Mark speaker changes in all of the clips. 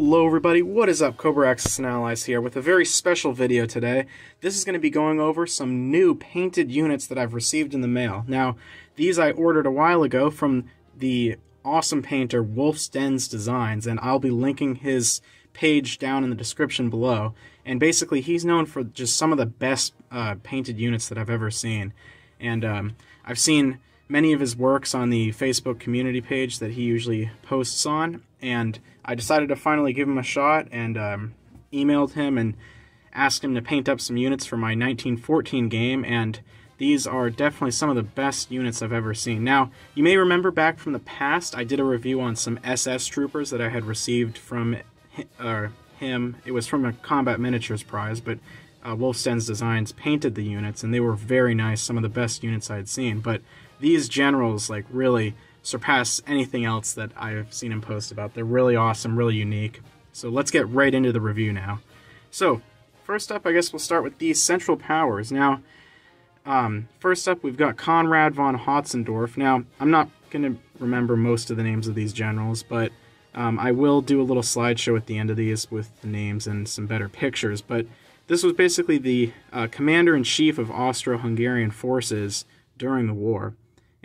Speaker 1: Hello everybody, what is up? Cobra Axis and Allies here with a very special video today. This is going to be going over some new painted units that I've received in the mail. Now, these I ordered a while ago from the awesome painter Denz Designs, and I'll be linking his page down in the description below. And basically, he's known for just some of the best painted units that I've ever seen. And I've seen many of his works on the Facebook community page that he usually posts on, and I decided to finally give him a shot and emailed him and asked him to paint up some units for my 1914 game, and these are definitely some of the best units I've ever seen. Now, you may remember back from the past, I did a review on some SS troopers that I had received from him. It was from a Combat Miniatures prize, but Denz Designs painted the units, and they were very nice, some of the best units I had seen. But these generals, like, really surpass anything else that I've seen him post about. They're really awesome, really unique. So let's get right into the review now. So, first up, I guess we'll start with these Central Powers. Now, first up, we've got Konrad von Hotzendorf. Now, I'm not going to remember most of the names of these generals, but I will do a little slideshow at the end of these with the names and some better pictures. But this was basically the commander-in-chief of Austro-Hungarian forces during the war.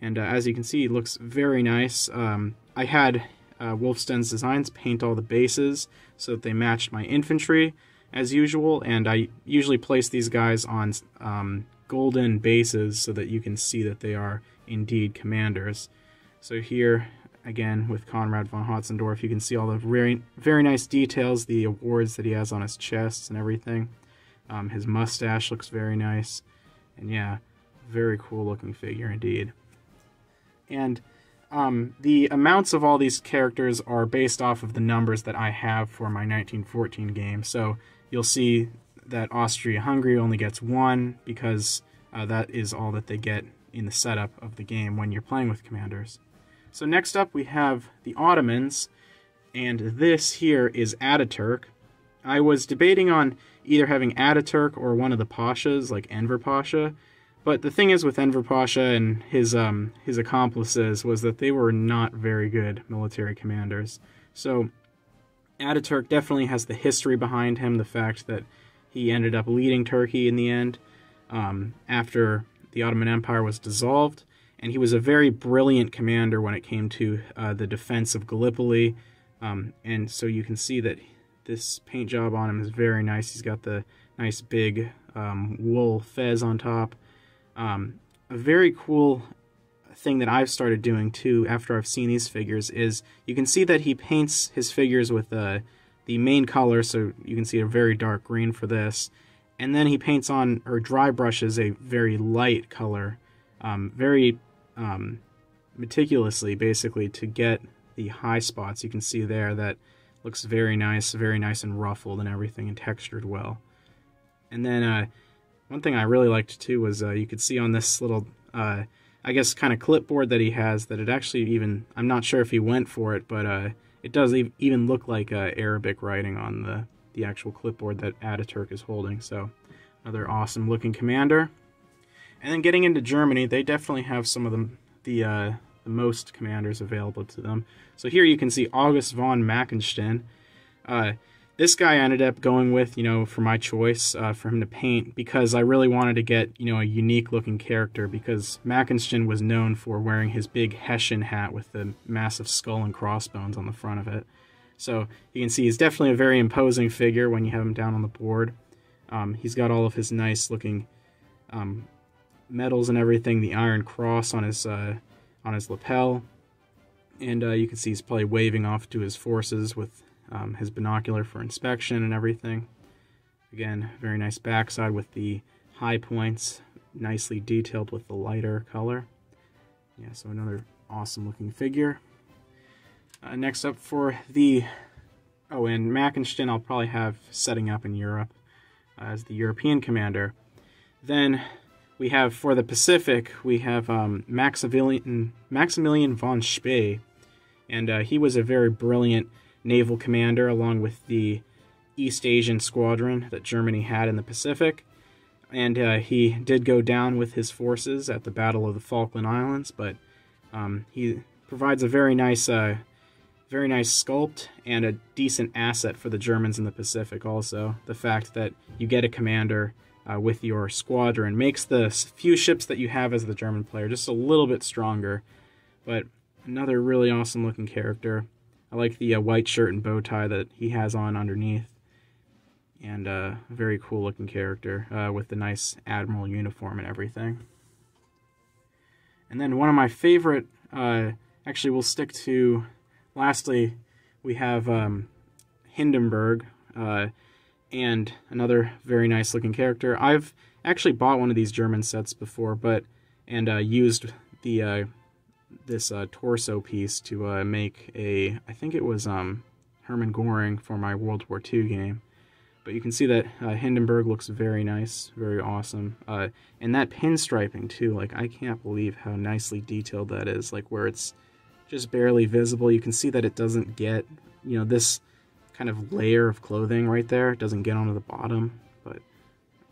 Speaker 1: And as you can see, it looks very nice. I had Denz Designs paint all the bases so that they matched my infantry as usual, and I usually place these guys on golden bases so that you can see that they are indeed commanders. So here, again, with Konrad von Hotzendorf, you can see all the very nice details, the awards that he has on his chests and everything. His mustache looks very nice, and yeah, very cool looking figure indeed. And the amounts of all these characters are based off of the numbers that I have for my 1914 game. So you'll see that Austria-Hungary only gets 1 because that is all that they get in the setup of the game when you're playing with commanders. So next up we have the Ottomans, and this here is Ataturk. I was debating on either having Ataturk or one of the Pashas, like Enver Pasha. But the thing is with Enver Pasha and his accomplices was that they were not very good military commanders. So Ataturk definitely has the history behind him, the fact that he ended up leading Turkey in the end after the Ottoman Empire was dissolved. And he was a very brilliant commander when it came to the defense of Gallipoli. And so you can see that this paint job on him is very nice. He's got the nice big wool fez on top. A very cool thing that I've started doing too after I've seen these figures is you can see that he paints his figures with the main color, so you can see a very dark green for this, and then he paints on, or dry brushes, a very light color, very meticulously basically to get the high spots. You can see there that looks very nice and ruffled and everything and textured well. And then one thing I really liked too was you could see on this little, I guess, kind of clipboard that he has that it actually even, I'm not sure if he went for it, but it does even look like Arabic writing on the actual clipboard that Ataturk is holding. So another awesome looking commander. And then getting into Germany, they definitely have some of the most commanders available to them. So here you can see August von Mackenstein. This guy I ended up going with, for my choice, for him to paint, because I really wanted to get, a unique-looking character, because Mackenstein was known for wearing his big Hessian hat with the massive skull and crossbones on the front of it. So you can see he's definitely a very imposing figure when you have him down on the board. He's got all of his nice-looking medals and everything, the Iron Cross on his lapel, and you can see he's probably waving off to his forces with his binocular for inspection and everything. Again, very nice backside with the high points, nicely detailed with the lighter color. Yeah, so another awesome looking figure. Next up for the... Oh, and Mackenstein I'll probably have setting up in Europe as the European commander. Then we have, for the Pacific, we have Maximilian von Spee. And he was a very brilliant naval commander along with the East Asian squadron that Germany had in the Pacific, and he did go down with his forces at the Battle of the Falkland Islands, but he provides a very nice very nice sculpt and a decent asset for the Germans in the Pacific also. The fact that you get a commander with your squadron makes the few ships that you have as the German player just a little bit stronger. But another really awesome looking character. I like the white shirt and bow tie that he has on underneath. And a very cool looking character with the nice Admiral uniform and everything. And then one of my favorite, actually we'll stick to, lastly, we have Hindenburg, and another very nice looking character. I've actually bought one of these German sets before, and used the this torso piece to make I think it was Hermann Göring for my World War II game. But you can see that Hindenburg looks very nice, very awesome. And that pinstriping too, like I can't believe how nicely detailed that is. Like where it's just barely visible, you can see that it doesn't get, this kind of layer of clothing right there. It doesn't get onto the bottom, but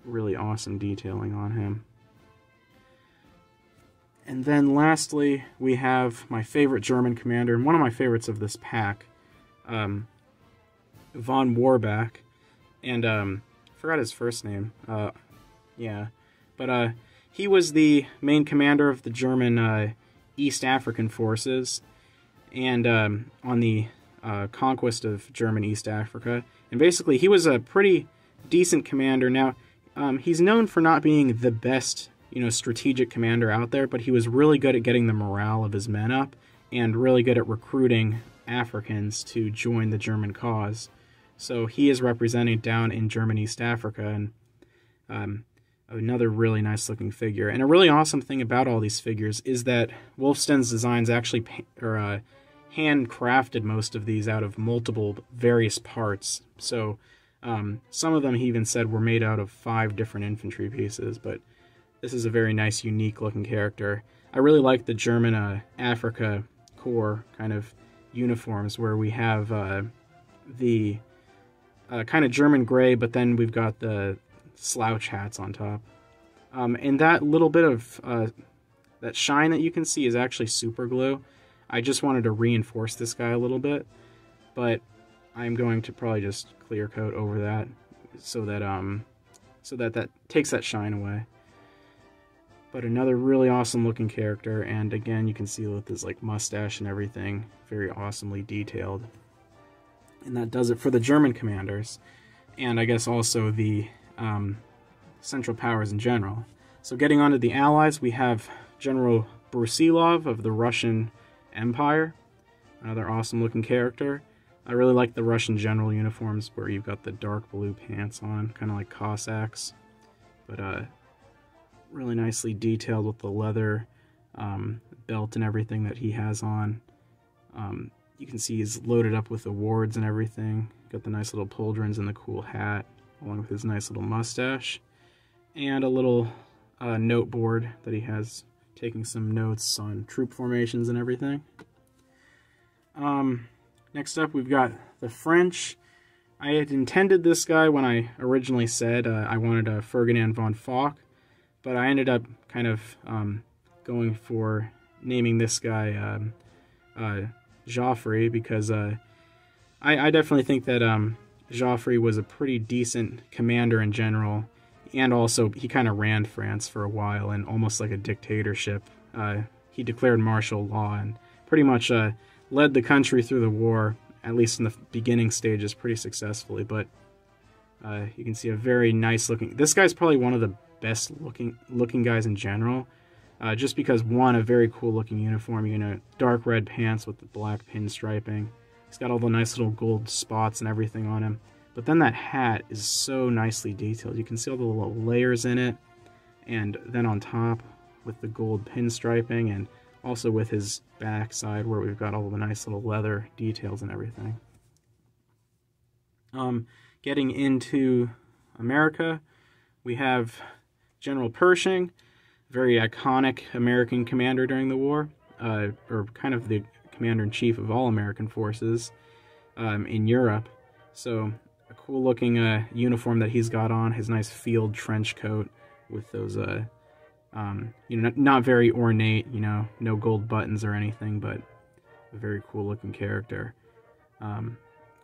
Speaker 1: really awesome detailing on him. And then lastly, we have my favorite German commander, and one of my favorites of this pack, von Warbach. And forgot his first name. He was the main commander of the German East African forces, and on the conquest of German East Africa. And basically, he was a pretty decent commander. Now, he's known for not being the best, strategic commander out there, but he was really good at getting the morale of his men up, and really good at recruiting Africans to join the German cause. So he is represented down in German East Africa, and another really nice looking figure. And a really awesome thing about all these figures is that Wolfsten's Designs actually handcrafted most of these out of multiple various parts. So some of them he even said were made out of 5 different infantry pieces, but this is a very nice, unique looking character. I really like the German Africa Corps kind of uniforms where we have the kind of German gray, but then we've got the slouch hats on top. And that little bit of that shine that you can see is actually super glue. I just wanted to reinforce this guy a little bit, but I'm going to probably just clear coat over that so that that takes that shine away. But another really awesome looking character, and again you can see with his like mustache and everything, very awesomely detailed. And that does it for the German commanders, and I guess also the Central Powers in general. So getting on to the Allies, we have General Brusilov of the Russian Empire, another awesome looking character. I really like the Russian general uniforms where you've got the dark blue pants on, kind of like Cossacks, but really nicely detailed with the leather belt and everything that he has on. You can see he's loaded up with awards and everything. Got the nice little pauldrons and the cool hat, along with his nice little mustache. And a little note board that he has, taking some notes on troop formations and everything. Next up, we've got the French. I had intended this guy when I originally said I wanted Ferdinand von Foch, but I ended up kind of going for naming this guy Joffrey, because I definitely think that Joffrey was a pretty decent commander in general, and also he kind of ran France for a while in almost like a dictatorship. He declared martial law and pretty much led the country through the war, at least in the beginning stages, pretty successfully. But you can see a very nice looking... This guy's probably one of the best looking guys in general. Just because, one, a very cool looking uniform, dark red pants with the black pinstriping. He's got all the nice little gold spots and everything on him. But then that hat is so nicely detailed. You can see all the little layers in it. And then on top with the gold pinstriping, and also with his backside where we've got all the nice little leather details and everything. Getting into America, we have General Pershing, very iconic American commander during the war, or kind of the commander-in-chief of all American forces in Europe. So a cool-looking uniform that he's got on, his nice field trench coat with those, not very ornate, no gold buttons or anything, but a very cool-looking character.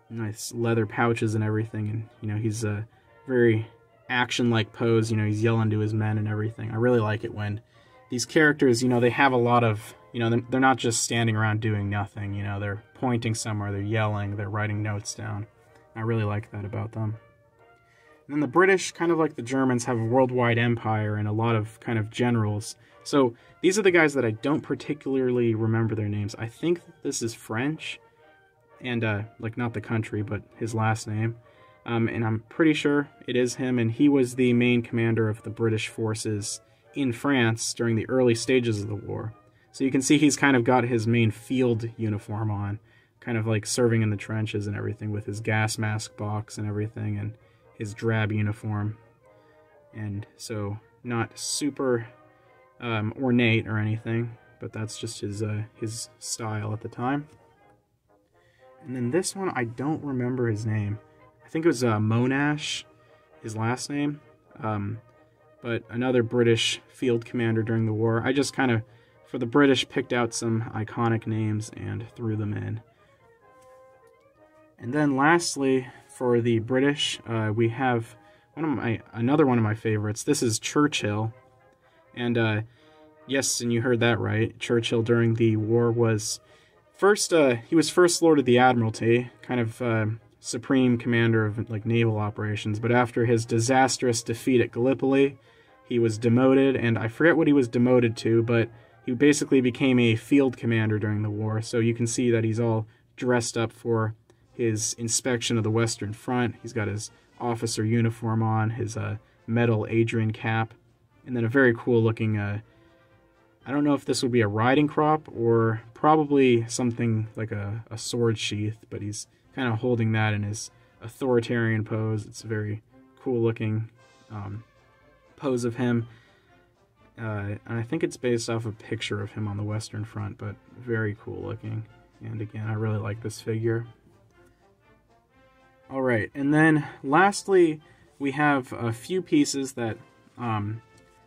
Speaker 1: Nice leather pouches and everything, and you know, he's a very action-like pose. You know, he's yelling to his men and everything. I really like it when these characters, you know, they have a lot of, you know, they're not just standing around doing nothing. You know, they're pointing somewhere, they're yelling, they're writing notes down. I really like that about them. And then the British, kind of like the Germans, have a worldwide empire and a lot of kind of generals. So these are the guys that I don't particularly remember their names. I think this is French, and like not the country, but his last name. And I'm pretty sure it is him, and he was the main commander of the British forces in France during the early stages of the war. So you can see he's kind of got his main field uniform on, kind of like serving in the trenches and everything, with his gas mask box and everything, and his drab uniform. And so not super ornate or anything, but that's just his style at the time. And then this one, I don't remember his name. I think it was Monash, his last name. But another British field commander during the war. I just kind of, for the British, picked out some iconic names and threw them in. And then lastly, for the British, we have another one of my favorites. This is Churchill. And yes, and you heard that right. Churchill during the war was he was First Lord of the Admiralty, kind of supreme commander of like naval operations, but after his disastrous defeat at Gallipoli, he was demoted, and I forget what he was demoted to, but he basically became a field commander during the war. So you can see that he's all dressed up for his inspection of the Western Front. He's got his officer uniform on, his metal Adrian cap, and then a very cool looking, I don't know if this would be a riding crop or probably something like a sword sheath, but he's kind of holding that in his authoritarian pose. It's a very cool looking pose of him. And I think it's based off a picture of him on the Western Front, but very cool looking. And again, I really like this figure. Alright, and then lastly, we have a few pieces that,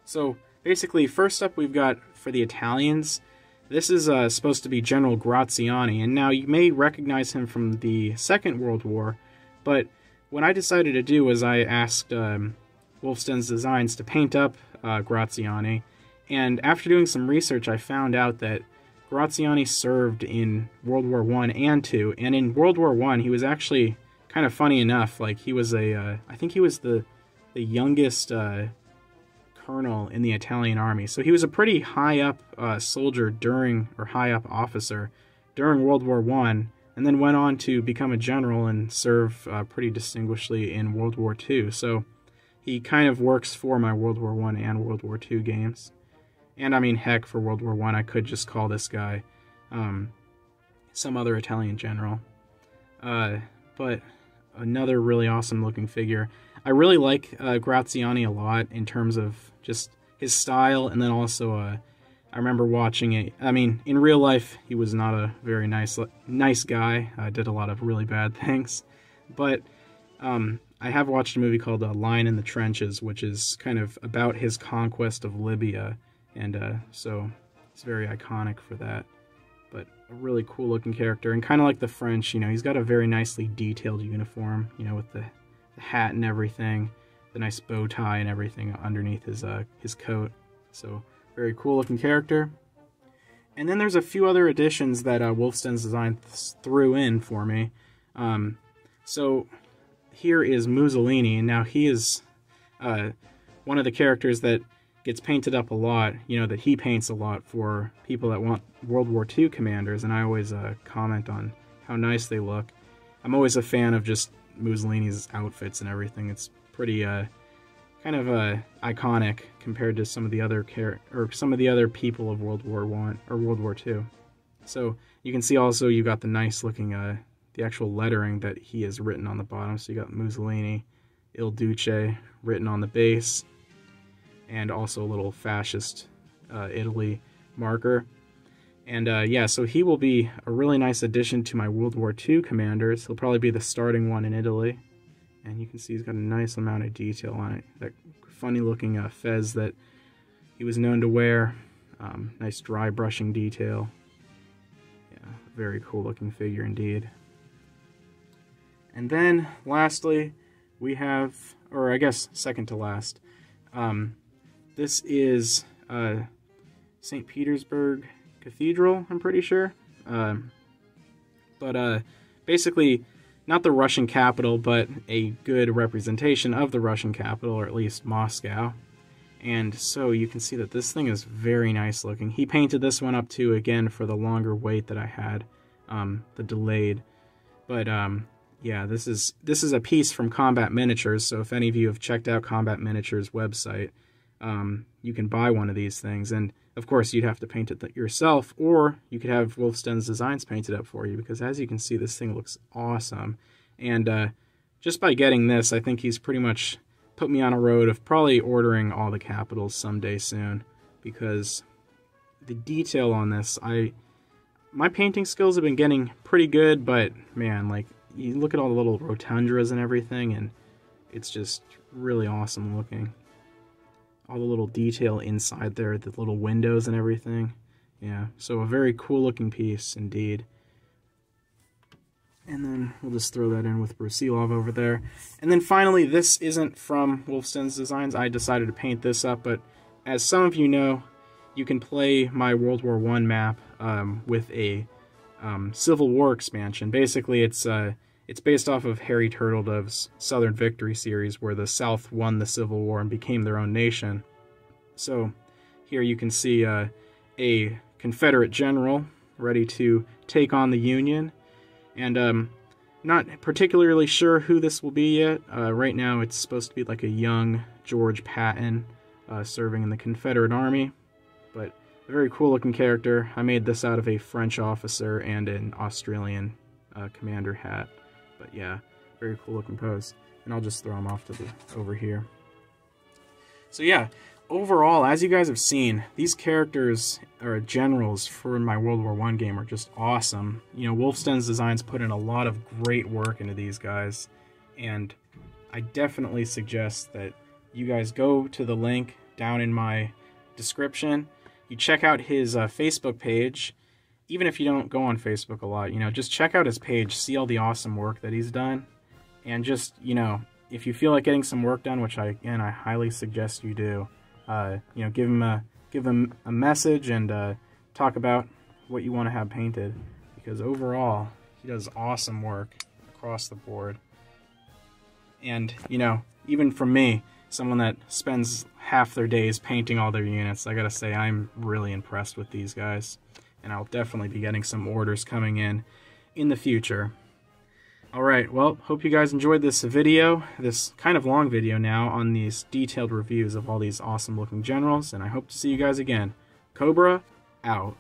Speaker 1: so basically, first up we've got, for the Italians, this is supposed to be General Graziani, and now you may recognize him from the Second World War, but what I decided to do was I asked Wolfsten's Designs to paint up Graziani, and after doing some research I found out that Graziani served in World War I and II, and in World War I he was actually, kind of funny enough, like he was I think he was the youngest colonel in the Italian army, so he was a pretty high up soldier high up officer during World War I, and then went on to become a general and serve pretty distinguishedly in World War II. So he kind of works for my World War I and World War II games. And I mean, heck, for World War I could just call this guy some other Italian general. But another really awesome looking figure. I really like Graziani a lot in terms of just his style, and then also I remember watching it. I mean, in real life he was not a very nice guy. Did a lot of really bad things, but I have watched a movie called Lion in the Trenches, which is kind of about his conquest of Libya, and so it's very iconic for that. But a really cool looking character, and kind of like the French, you know, he's got a very nicely detailed uniform, you know, with the hat and everything, the nice bow tie and everything underneath his coat. So very cool looking character. And then there's a few other additions that Wolfsten's Design threw in for me. So here is Mussolini. Now he is one of the characters that gets painted up a lot, you know, that he paints a lot for people that want World War II commanders, and I always comment on how nice they look. I'm always a fan of just Mussolini's outfits and everything. It's pretty kind of iconic compared to some of the other people of World War I or World War II. So you can see also you got the nice looking the actual lettering that he has written on the bottom. So you got Mussolini, Il Duce written on the base, and also a little fascist Italy marker. And yeah, so he will be a really nice addition to my World War II commanders. He'll probably be the starting one in Italy. And you can see he's got a nice amount of detail on it. That funny looking fez that he was known to wear. Nice dry brushing detail. Yeah, very cool looking figure indeed. And then, lastly, we have, or I guess second to last, this is St. Petersburg Cathedral, I'm pretty sure. Basically, not the Russian capital, but a good representation of the Russian capital, or at least Moscow. And so you can see that this thing is very nice looking. He painted this one up too, again, for the longer wait that I had, the delayed. But yeah, this is a piece from Combat Miniatures, so if any of you have checked out Combat Miniatures' website, you can buy one of these things. And of course, you'd have to paint it yourself, or you could have Wolfsten's Designs painted up for you, because as you can see, this thing looks awesome. And just by getting this, I think he's pretty much put me on a road of probably ordering all the capitals someday soon, because the detail on this, my painting skills have been getting pretty good, but man, like, you look at all the little rotundras and everything, and it's just really awesome looking. All the little detail inside there, the little windows and everything. Yeah, so a very cool looking piece indeed. And then we'll just throw that in with Brusilov over there. And then finally, this isn't from Wolfsten's Designs. I decided to paint this up, but as some of you know, you can play my World War I map with a Civil War expansion. Basically, it's based off of Harry Turtledove's Southern Victory series, where the South won the Civil War and became their own nation. So here you can see a Confederate general ready to take on the Union. And not particularly sure who this will be yet. Right now it's supposed to be like a young George Patton serving in the Confederate Army. But a very cool looking character. I made this out of a French officer and an Australian commander hat. But yeah, very cool looking pose. And I'll just throw them off to over here. So yeah, overall, as you guys have seen, these characters, or generals for my World War I game, are just awesome. You know, Wolfsten's Designs put in a lot of great work into these guys. And I definitely suggest that you guys go to the link down in my description. You check out his Facebook page. Even if you don't go on Facebook a lot, you know, just check out his page, see all the awesome work that he's done, and just, you know, if you feel like getting some work done, which I highly suggest you do, you know, give him a message and talk about what you want to have painted, because overall he does awesome work across the board. And you know, even from me, someone that spends half their days painting all their units, I gotta say I'm really impressed with these guys. And I'll definitely be getting some orders coming in the future. Alright, well, hope you guys enjoyed this video, this kind of long video now, on these detailed reviews of all these awesome looking generals, and I hope to see you guys again. Cobra, out.